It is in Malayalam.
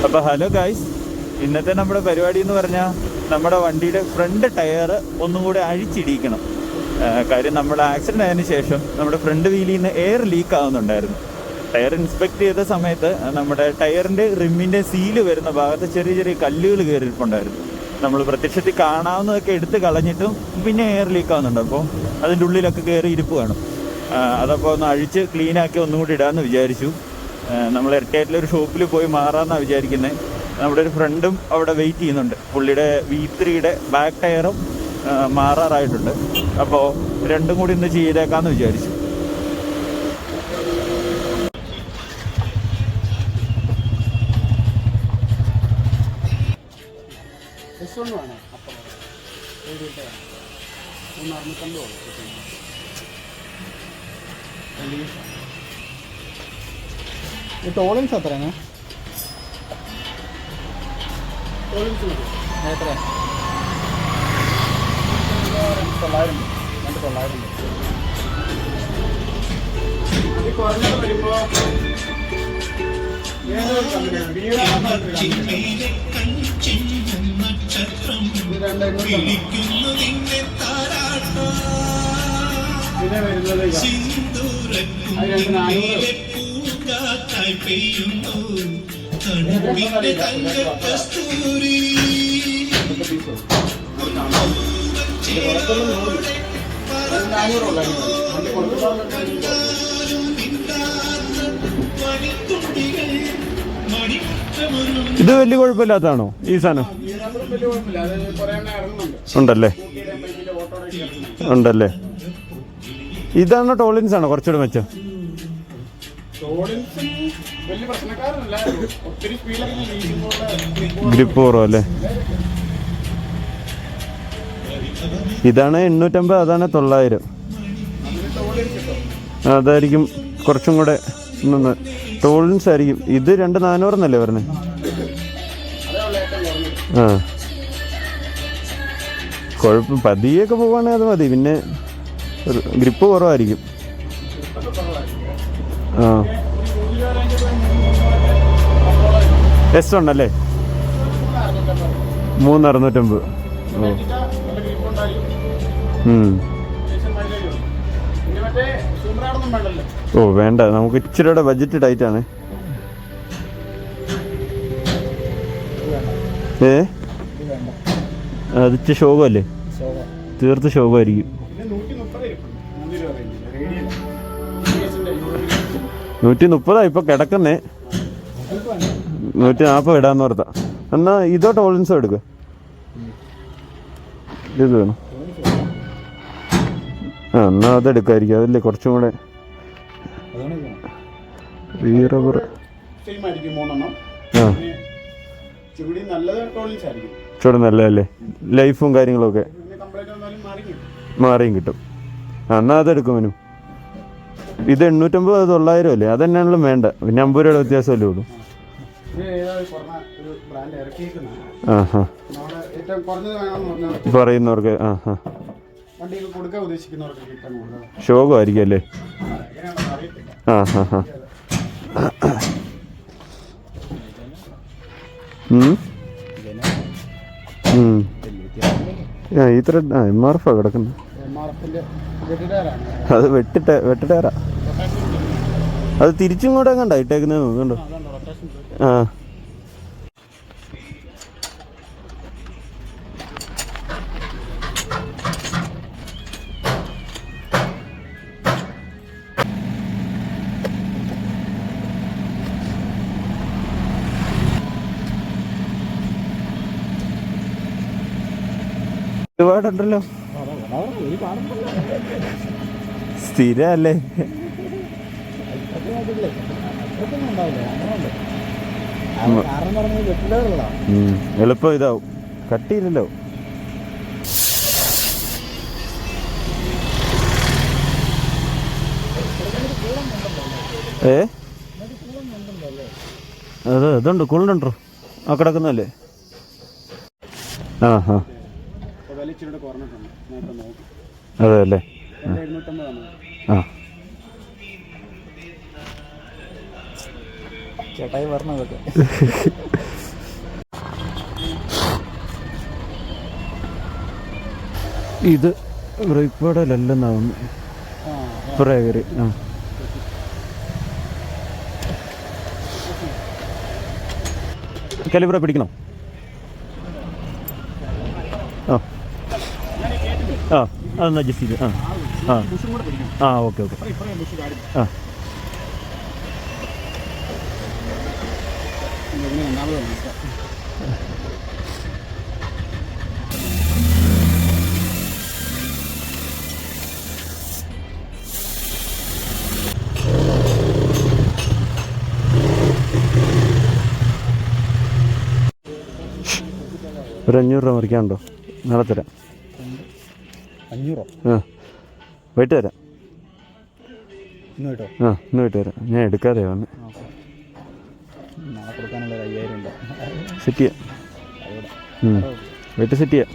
അപ്പോൾ ഹലോ ഗായ്സ്, ഇന്നത്തെ നമ്മുടെ പരിപാടി എന്ന് പറഞ്ഞാൽ നമ്മുടെ വണ്ടിയുടെ ഫ്രണ്ട് ടയർ ഒന്നും കൂടെ അഴിച്ചിടിക്കണം. കാര്യം നമ്മുടെ ആക്സിഡൻ്റ് ആയതിനു ശേഷം നമ്മുടെ ഫ്രണ്ട് വീലിൽ നിന്ന് എയർ ലീക്ക് ആവുന്നുണ്ടായിരുന്നു. ടയർ ഇൻസ്പെക്ട് ചെയ്ത സമയത്ത് നമ്മുടെ ടയറിൻ്റെ റിമ്മിൻ്റെ സീല് വരുന്ന ഭാഗത്ത് ചെറിയ ചെറിയ കല്ലുകൾ കയറിയിട്ടുണ്ടായിരുന്നു. നമ്മൾ പ്രത്യക്ഷത്തിൽ കാണാവുന്നതൊക്കെ എടുത്ത് കളഞ്ഞിട്ടും പിന്നെ എയർ ലീക്ക് ആവുന്നുണ്ട്. അപ്പോൾ അതിൻ്റെ ഉള്ളിലൊക്കെ കയറി ഇരിപ്പ് കാണും. അതപ്പോൾ ഒന്ന് അഴിച്ച് ക്ലീനാക്കി ഒന്നും കൂടി ഇടാമെന്ന് വിചാരിച്ചു. നമ്മൾ ഇരട്ടയായിട്ടുള്ളൊരു ഷോപ്പിൽ പോയി മാറാമെന്നാണ് വിചാരിക്കുന്നത്. നമ്മുടെ ഒരു ഫ്രണ്ടും അവിടെ വെയിറ്റ് ചെയ്യുന്നുണ്ട്. പുള്ളിയുടെ V3യുടെ ബാക്ക് ടയറും മാറാറായിട്ടുണ്ട്. അപ്പോൾ രണ്ടും കൂടി ഇന്ന് ചെയ്തേക്കാമെന്ന് വിചാരിച്ചു. ടോളൻസ് എത്രയാണ്? എത്ര? 900. കുറഞ്ഞത് വരുമ്പോൾ പിന്നെ വരുന്നത് ഇത് വലിയ കുഴപ്പമില്ലാത്തതാണോ ഈ സാധനം? ഉണ്ടല്ലേ ഉണ്ടല്ലേ. ഇതാണോ ടോളൻസ് ആണോ കുറച്ചുകൂടെ മെച്ചം? ഗ്രിപ്പ് കുറവല്ലേ? ഇതാണ് 850, അതാണ് 900. അതായിരിക്കും കുറച്ചും കൂടെ ടോളൻസ് ആയിരിക്കും. ഇത് 2400 എന്നല്ലേ പറഞ്ഞത്? ആ, കുഴപ്പം പതിയൊക്കെ പോവുകയാണെങ്കിൽ അത് മതി. പിന്നെ ഗ്രിപ്പ് കുറവായിരിക്കും. ആ, S ഉണ്ടല്ലേ? 3650. ഓ വേണ്ട, നമുക്ക് ഇച്ചിരിയുടെ ബഡ്ജറ്റ് ടൈറ്റാണ്. അതിച്ച് ശോകമല്ലേ? തീർത്ത് ശോകമായിരിക്കും. 130 ഇപ്പൊ കിടക്കുന്നേ. 140 ഇടാന്ന് ഓർത്താ. എന്നാ ഇതോ ടോളൻസോ എടുക്കുക. ഇത് വേണം. ആ, എന്നാ അതെടുക്കായിരിക്കും. അതല്ലേ കുറച്ചും കൂടെ ചൂട് നല്ലതല്ലേ? ലൈഫും കാര്യങ്ങളൊക്കെ മാറിയും കിട്ടും. എന്നാ അതെടുക്കും. ഇത് 850, അത് 900 അല്ലേ? അതെന്നാണെങ്കിലും വേണ്ട. പിന്നെ 50 രൂപയുടെ വ്യത്യാസമല്ലേ ഉള്ളൂ. പറയുന്നവർക്ക് ശോകമായിരിക്കും അല്ലേ? ഇത്ര MRF കിടക്കുന്നത്. അത് വെട്ടിട്ടേറാ. അത് തിരിച്ചും കൂടെ കണ്ട ഇട്ടേക്കുന്നത് നോക്കണ്ടോ? ആ, ഒരുപാടുണ്ടല്ലോ. സ്ഥിരല്ലേ? എളുപ്പം ഇതാവും, കട്ടിയില്ലല്ലോ. അത് ഇതുണ്ട്, കൂളുണ്ടോ ആ കിടക്കുന്നല്ലേ? ആ ഹാ, അതെ അല്ലേ? ആ, ചേട്ടായി പറഞ്ഞതൊക്കെ ഇത് ബ്രേക്ക് പാഡിലല്ലെന്നാവുന്നു. കുറേ കയറി. ആ കലിബ്ര പിടിക്കണം. ആ ആ അതൊന്ന് അഡ്ജസ്റ്റ് ചെയ്ത്. ആ ആ ആ ഓക്കെ ഓക്കെ. ആ ഒരു 500 രൂപ മറിക്കാനുണ്ടോ? നാളെ തരാം. 500? ആ വൈകിട്ട് തരാം. ഇന്ന് കേട്ടോ? ആ ഇന്ന് വൈകിട്ട് തരാം. ഞാൻ എടുക്കാതെ വന്ന് നാളെ കൊടുക്കാനുള്ള 5000 ഉണ്ട്. സെറ്റ് ചെയ്യാം. വൈകിട്ട് സെറ്റ് ചെയ്യാം.